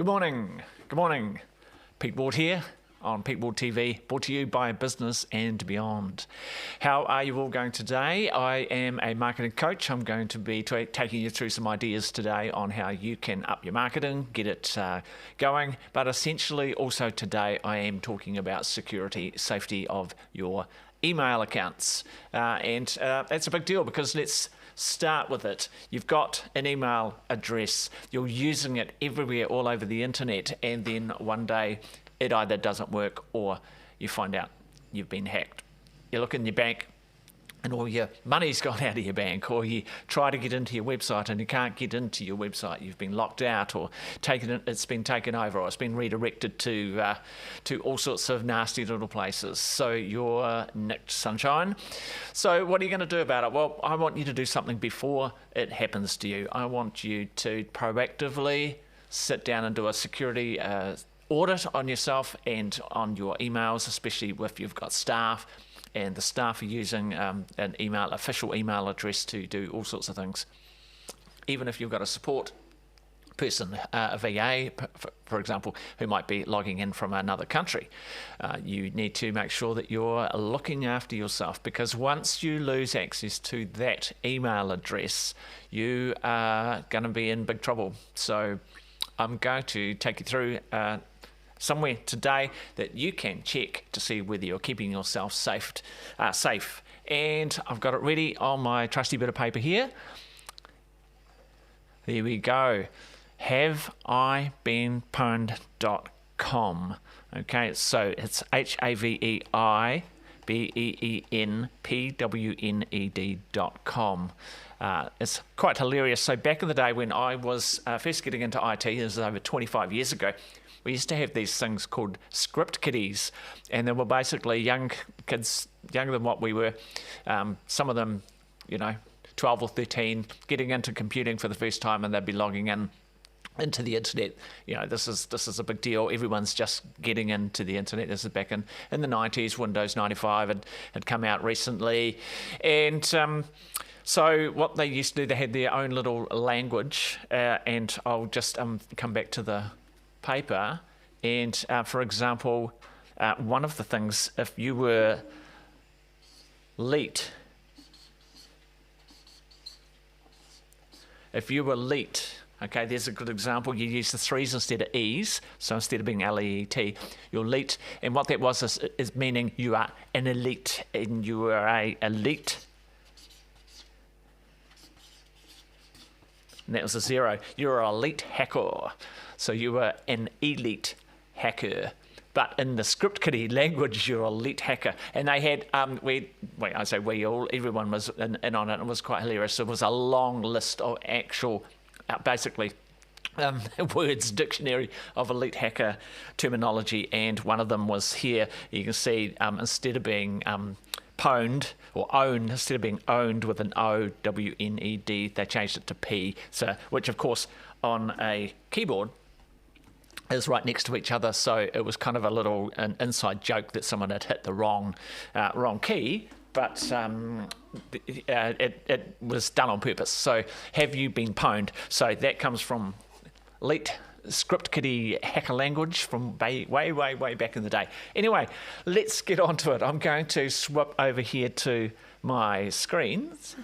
Good morning. Good morning. Pete Ward here on Pete Ward TV, brought to you by Business and Beyond. How are you all going today? I am a marketing coach. I'm going to be taking you through some ideas today on how you can up your marketing, get it going. But essentially also today I am talking about security, safety of your email accounts. And that's a big deal because let's start with it. You've got an email address. You're using it everywhere all over the internet, and then one day it either doesn't work or you find out you've been hacked. You look in your bank and all your money's gone out of your bank, or you try to get into your website and you can't get into your website. You've been locked out, or it's been taken over, or it's been redirected to all sorts of nasty little places. So you're nicked, sunshine. So what are you going to do about it? Well, I want you to do something before it happens to you. I want you to proactively sit down and do a security audit on yourself and on your emails, especially if you've got staff and the staff are using an official email address to do all sorts of things. Even if you've got a support person, a VA, for example, who might be logging in from another country, you need to make sure that you're looking after yourself, because once you lose access to that email address, you are going to be in big trouble. So I'm going to take you through somewhere today that you can check to see whether you're keeping yourself safe. And I've got it ready on my trusty bit of paper here. There we go. HaveIBeenPwned.com. Okay, so it's HaveIBeenPwned.com. It's quite hilarious. So back in the day when I was first getting into IT, this is over 25 years ago, we used to have these things called script kiddies, and they were basically young kids, younger than what we were, some of them, 12 or 13, getting into computing for the first time, and they'd be logging into the internet. This is a big deal. Everyone's just getting into the internet. This is back in the 90s. Windows 95 had come out recently, and so what they used to do, they had their own little language, and I'll just come back to the paper. And for example, one of the things, if you were leaked, okay, there's a good example. You use the 3s instead of E's, so instead of being LEET, you're elite. And what that was is meaning you are an elite, and you are a elite. And that was a 0. You're an elite hacker. So you were an elite hacker. But in the script kiddie language, you're an elite hacker. And they had, everyone was in on it. It was quite hilarious. It was a long list of actual, basically, words dictionary of elite hacker terminology. And one of them was here. You can see instead of being pwned or owned, instead of being owned with an O-W-N-E-D, they changed it to P. So, which of course on a keyboard is right next to each other. So it was kind of an inside joke that someone had hit the wrong key, but it was done on purpose. So have you been pwned? So that comes from elite script kiddie hacker language from way back in the day. Anyway, let's get on to it. I'm going to swap over here to my screens,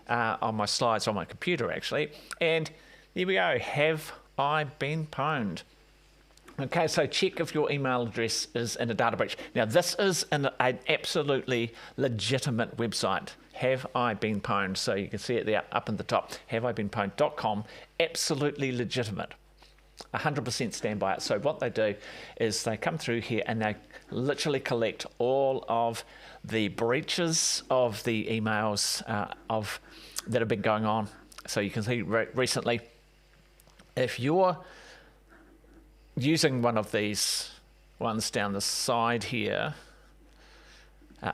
on my slides on my computer actually, and here we go. Have I been pwned? Okay, so check if your email address is in a data breach. Now, this is an absolutely legitimate website. Have I been pwned? So you can see it there up in the top. HaveIBeenPwned.com. Absolutely legitimate. 100% stand by it. So what they do is they come through here and they literally collect all of the breaches of the emails that have been going on. So you can see recently, if you're using one of these ones down the side here,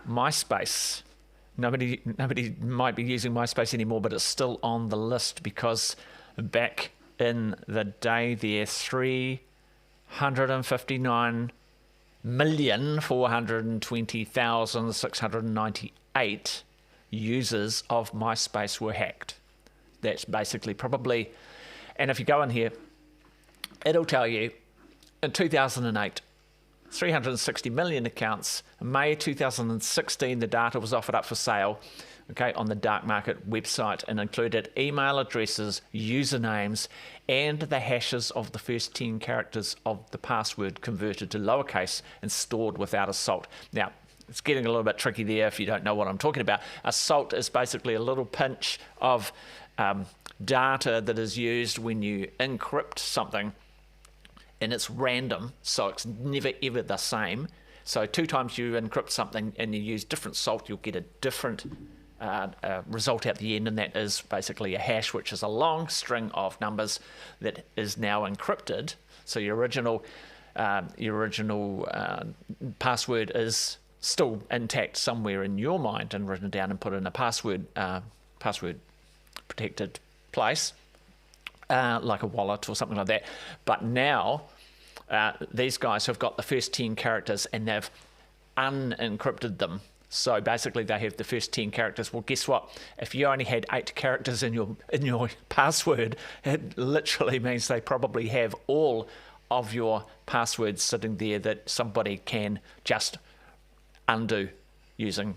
MySpace, nobody might be using MySpace anymore, but it's still on the list because back in the day there, 359,420,698 users of MySpace were hacked. That's basically probably, and if you go in here, it'll tell you in 2008, 360 million accounts. In May 2016, the data was offered up for sale, okay, on the dark market website and included email addresses, usernames, and the hashes of the first 10 characters of the password converted to lowercase and stored without a salt. Now, it's getting a little bit tricky there if you don't know what I'm talking about. A salt is basically a little pinch of data that is used when you encrypt something, and it's random, so it's never ever the same. So 2 times you encrypt something and you use different salt, you'll get a different result at the end, and that is basically a hash, which is a long string of numbers that is now encrypted. So your original password is still intact somewhere in your mind and written down and put in a password protected place, like a wallet or something like that. But now these guys have got the first 10 characters and they've unencrypted them. So basically they have the first 10 characters. Well, guess what? If you only had 8 characters in your password, it literally means they probably have all of your passwords sitting there that somebody can just undo using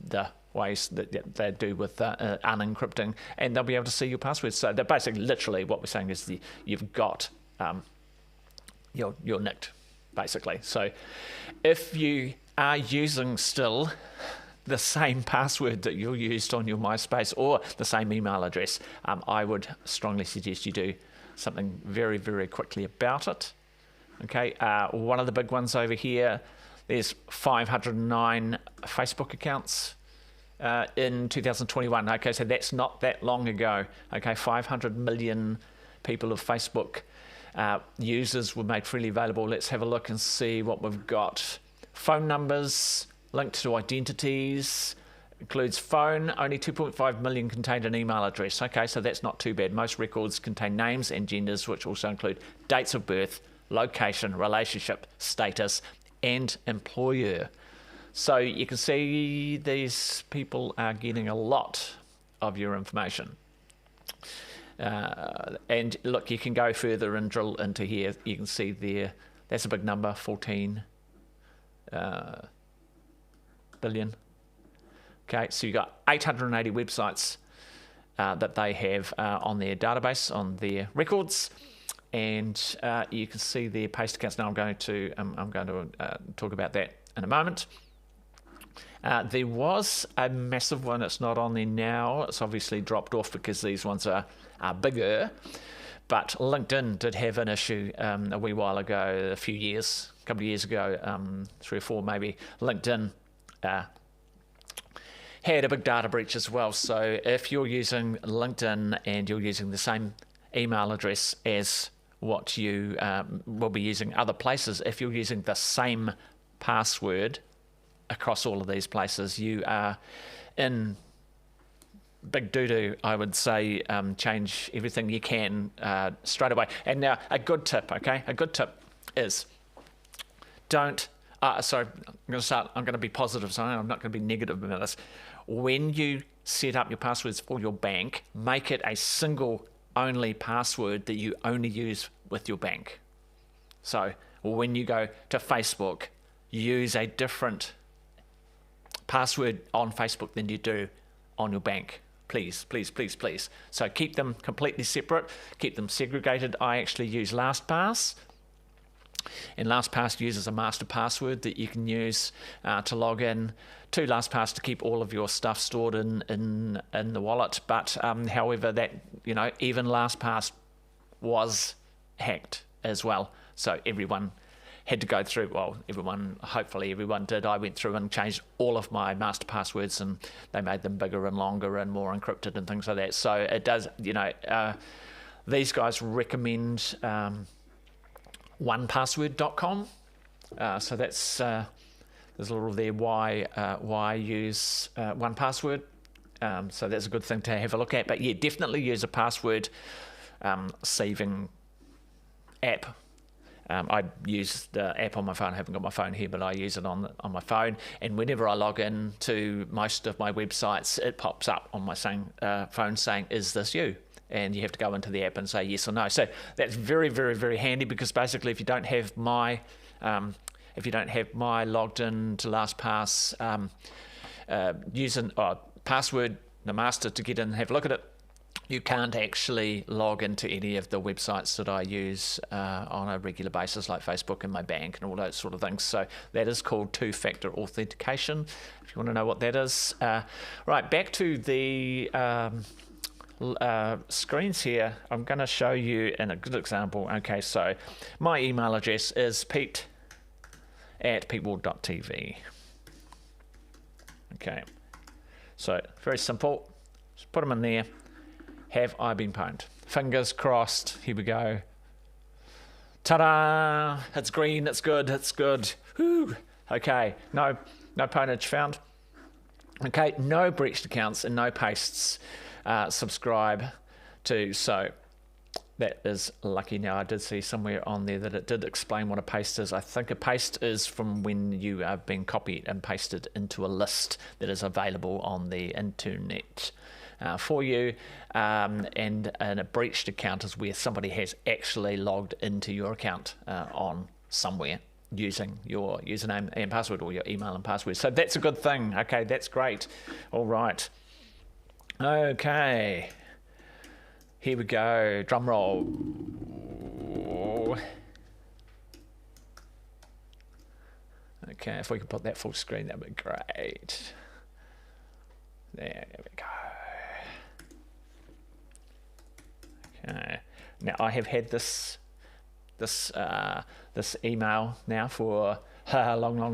the ways that they do with unencrypting, and they'll be able to see your passwords. So they're basically, literally, what we're saying is you've got you're nicked, basically. So if you are using still the same password that you used on your MySpace or the same email address, I would strongly suggest you do something very, very quickly about it. Okay, one of the big ones over here, there's 509 Facebook accounts in 2021. Okay, so that's not that long ago. Okay, 500 million people of Facebook users were made freely available. Let's have a look and see what we've got. Phone numbers linked to identities, includes phone, only 2.5 million contained an email address. Okay, so that's not too bad. Most records contain names and genders, which also include dates of birth, location, relationship, status, and employer. So you can see these people are getting a lot of your information. And look, you can go further and drill into here. You can see there, that's a big number, 14 billion. Okay, so you've got 880 websites that they have on their database, on their records. And you can see their paste accounts. Now I'm going to talk about that in a moment. There was a massive one. It's not on there now. It's obviously dropped off because these ones are bigger. But LinkedIn did have an issue a wee while ago, a couple of years ago, 3 or 4 maybe. LinkedIn had a big data breach as well. So if you're using LinkedIn and you're using the same email address as what you will be using other places, if you're using the same password across all of these places, you are in big doo-doo. I would say change everything you can straight away. And now a good tip is don't I'm going to be positive, so I'm not going to be negative about this. When you set up your passwords for your bank, make it a single only password that you only use with your bank. So when you go to Facebook, use a different password on Facebook than you do on your bank. Please, please, please, please. So keep them completely separate, keep them segregated. I actually use LastPass, and LastPass uses a master password that you can use to log in to LastPass to keep all of your stuff stored in the wallet. But however, that even LastPass was hacked as well. So everyone had to go through. Well, hopefully everyone did. I went through and changed all of my master passwords, and they made them bigger and longer and more encrypted and things like that. So it does. These guys recommend onepassword.com. So that's there's a little there why use OnePassword. So that's a good thing to have a look at. But yeah, definitely use a password saving app. I use the app on my phone. I haven't got my phone here, but I use it on my phone. And whenever I log in to most of my websites, it pops up on my phone saying, "Is this you?" and you have to go into the app and say yes or no. So that's very, very, very handy, because basically if you don't have my logged in to LastPass using password, the master, to get in and have a look at it, you can't actually log into any of the websites that I use on a regular basis, like Facebook and my bank and all those sort of things. So that is called two-factor authentication, if you want to know what that is. Right, back to the screens here. I'm going to show you in a good example. Okay, so my email address is pete@peatward.tv. Okay, so very simple. Just put them in there. Have I been pwned? Fingers crossed. Here we go. Ta-da! It's green. It's good. It's good. Whew. Okay. No pwnage found. Okay. No breached accounts and no pastes. Subscribe to. So that is lucky. Now, I did see somewhere on there that it did explain what a paste is. I think a paste is from when you are being copied and pasted into a list that is available on the internet. For you, and a breached account is where somebody has actually logged into your account on somewhere using your username and password, or your email and password. So that's a good thing. Okay, that's great. All right. Okay. Here we go. Drum roll. Okay, if we could put that full screen, that would be great. There we go. Okay. Now I have had this email now for a long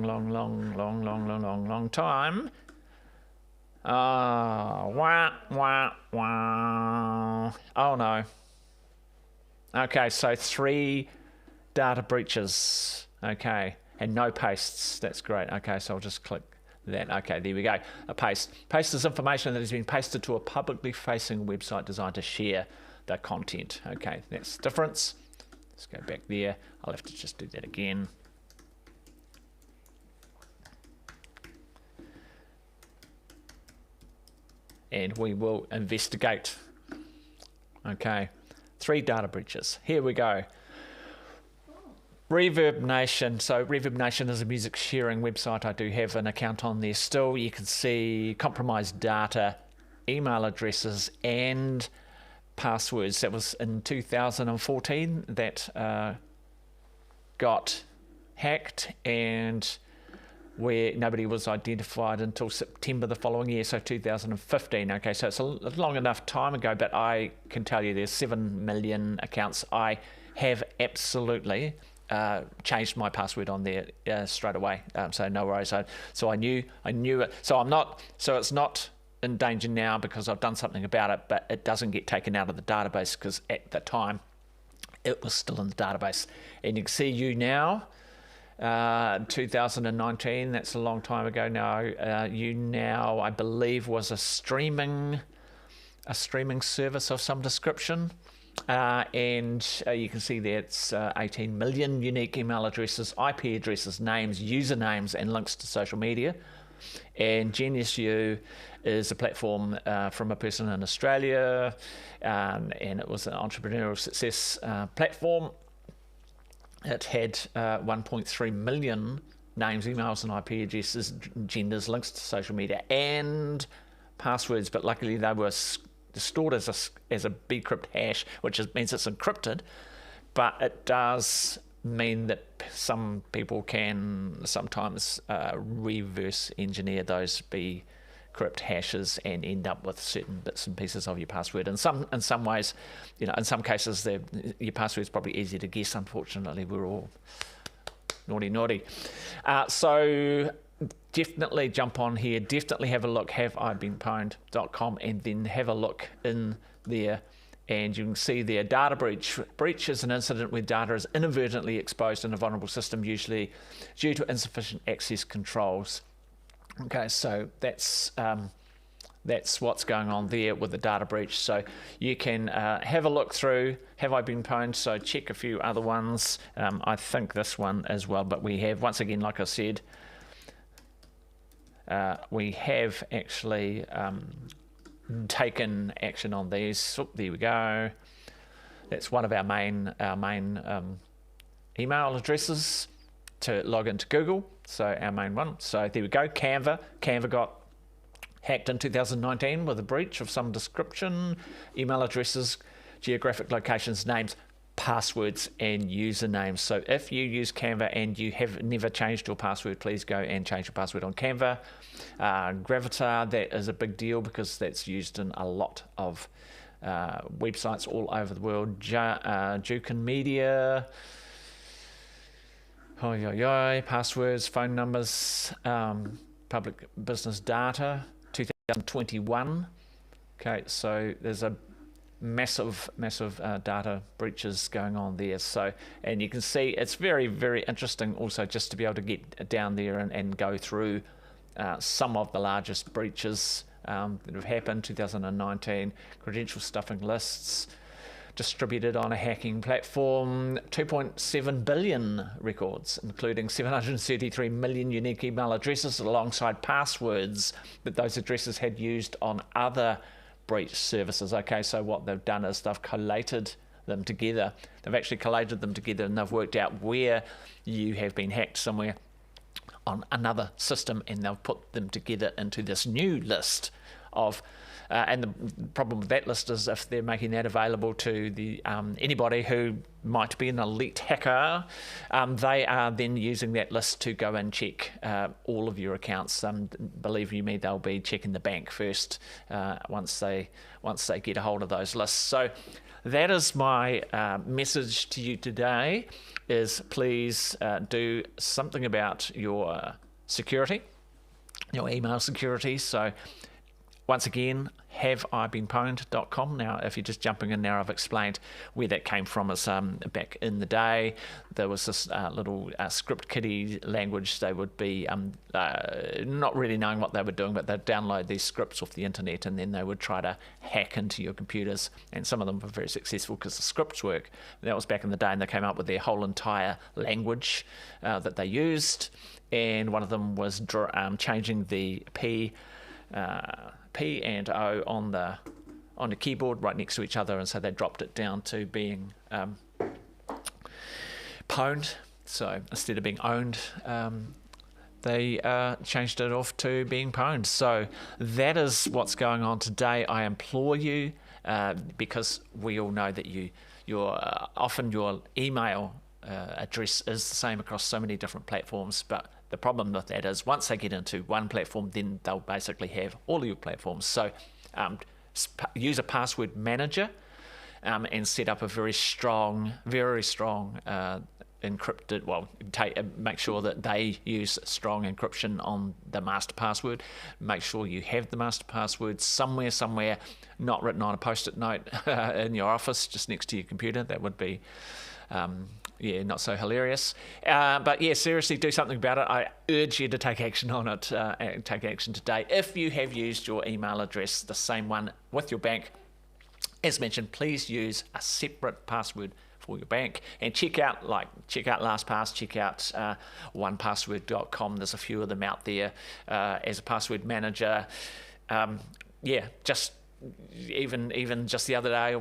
time. Oh no. Okay, so 3 data breaches. Okay, and no pastes. That's great. Okay, so I'll just click that. Okay, there we go. A paste. Paste is information that has been pasted to a publicly facing website designed to share the content. Okay, that's the difference. Let's go back there. I'll have to just do that again. And we will investigate. Okay, 3 data breaches. Here we go. Reverb Nation. So Reverb Nation is a music sharing website. I do have an account on there still. You can see compromised data, email addresses, and passwords. That was in 2014 that got hacked, and where nobody was identified until September the following year, so 2015. Okay, so it's a long enough time ago, but I can tell you there's 7 million accounts. I have absolutely changed my password on there straight away, so no worries. So I knew it. So it's not in danger now because I've done something about it, but it doesn't get taken out of the database because at the time it was still in the database. And you can see you now, 2019, that's a long time ago now. You now, I believe, was a streaming service of some description. And you can see there it's 18 million unique email addresses, IP addresses, names, usernames, and links to social media. And Genius U is a platform from a person in Australia, and it was an entrepreneurial success platform. It had 1.3 million names, emails, and IP addresses, genders, links to social media, and passwords. But luckily, they were stored as a bcrypt hash, which means it's encrypted. But it does mean that some people can sometimes reverse engineer those bcrypt hashes and end up with certain bits and pieces of your password. In some ways, in some cases, your password is probably easy to guess. Unfortunately, we're all naughty. So definitely jump on here. Definitely have a look. HaveIBeenPwned.com, and then have a look in there. And you can see there, data breach. Breach is an incident where data is inadvertently exposed in a vulnerable system, usually due to insufficient access controls. Okay, so that's what's going on there with the data breach. So you can have a look through, have I been pwned? So check a few other ones. I think this one as well, but we have, once again, like I said, we have actually taken action on these. Oh, there we go. That's one of our main email addresses to log into Google. So our main one. So there we go. Canva got hacked in 2019 with a breach of some description. Email addresses, geographic locations, names, passwords and usernames. So if you use Canva and you have never changed your password, please go and change your password on Canva. Gravatar, that is a big deal because that's used in a lot of websites all over the world. Jukin Media, passwords, phone numbers, public business data, 2021. Okay, so there's a massive data breaches going on there. So, and you can see it's very, very interesting also just to be able to get down there and go through some of the largest breaches that have happened. 2019, credential stuffing lists distributed on a hacking platform, 2.7 billion records, including 733 million unique email addresses alongside passwords that those addresses had used on other breach services. Okay, so what they've done is they've collated them together. They've actually collated them together and they've worked out where you have been hacked somewhere on another system, and they'll put them together into this new list of and the problem with that list is if they're making that available to the anybody who might be an elite hacker, they are then using that list to go and check all of your accounts. Believe you me, they'll be checking the bank first once they get a hold of those lists. So that is my message to you today, is please do something about your security, your email security. So once again, haveibeenpwned.com. Now, if you're just jumping in now, I've explained where that came from. Is back in the day, there was this little script kiddie language. They would be not really knowing what they were doing, but they'd download these scripts off the internet, and then they would try to hack into your computers. And some of them were very successful because the scripts work. That was back in the day, and they came up with their whole entire language that they used. And one of them was changing the P and O on the keyboard right next to each other, and so they dropped it down to being pwned. So instead of being owned, they changed it off to being pwned. So that is what's going on today. I implore you, because we all know that often your email address is the same across so many different platforms, but the problem with that is once they get into one platform, then they'll basically have all of your platforms. So use a password manager and set up a very strong encrypted, make sure that they use strong encryption on the master password. Make sure you have the master password somewhere, not written on a post-it note in your office just next to your computer. That would be not so hilarious. But yeah, seriously, do something about it. I urge you to take action on it, and take action today. If you have used your email address, the same one with your bank, as mentioned, please use a separate password for your bank, and check out LastPass, check out 1password.com. There's a few of them out there as a password manager. Just even just the other day,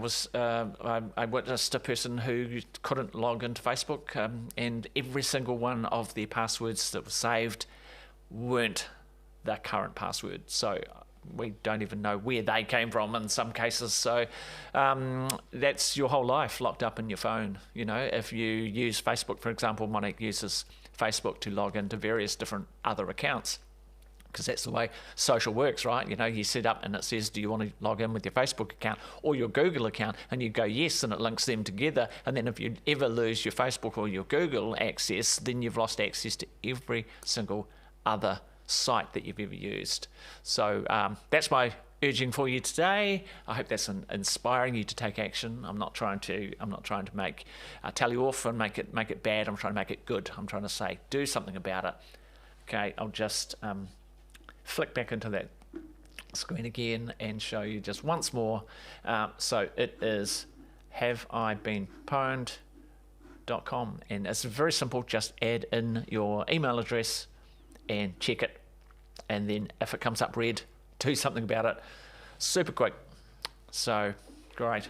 I witnessed a person who couldn't log into Facebook, and every single one of their passwords that were saved weren't the current password. So we don't even know where they came from in some cases. So that's your whole life locked up in your phone. You know, if you use Facebook, for example, Monique uses Facebook to log into various different other accounts, because that's the way social works, right? You know, you set up and it says, do you want to log in with your Facebook account or your Google account? And you go yes, and it links them together. And then if you ever lose your Facebook or your Google access, then you've lost access to every single other site that you've ever used. So that's my urging for you today. I hope that's inspiring you to take action. I'm not trying to make tell you off and make it bad. I'm trying to make it good. I'm trying to say do something about it. Okay, I'll just flick back into that screen again and show you just once more. So it is haveibeenpwned.com, and it's very simple. Just add in your email address and check it, and then if it comes up red, do something about it. super quick. So, great.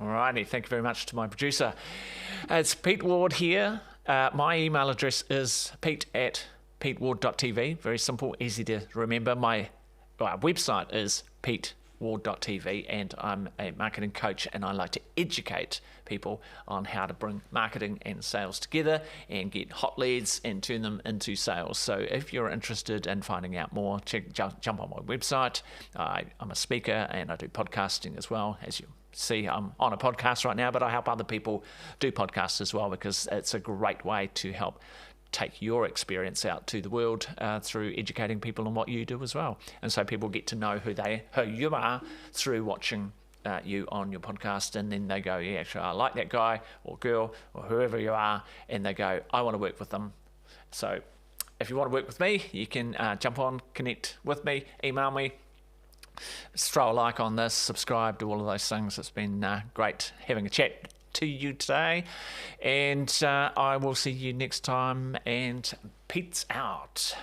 Alrighty, thank you very much to my producer. It's Pete Ward here. My email address is pete@peteward.tv. Very simple, easy to remember. My website is peteward.tv, and I'm a marketing coach, and I like to educate people on how to bring marketing and sales together and get hot leads and turn them into sales. So if you're interested in finding out more, jump on my website. I'm a speaker and I do podcasting as well. As you see, I'm on a podcast right now, but I help other people do podcasts as well, because it's a great way to help take your experience out to the world through educating people on what you do as well. And so people get to know who you are through watching you on your podcast, and then they go, yeah, actually, I like that guy or girl or whoever you are, and they go, I want to work with them. So if you want to work with me, you can jump on, connect with me, email me, throw a like on this, subscribe, do all of those things. It's been great having a chat to you today, and I will see you next time, and Pete's out.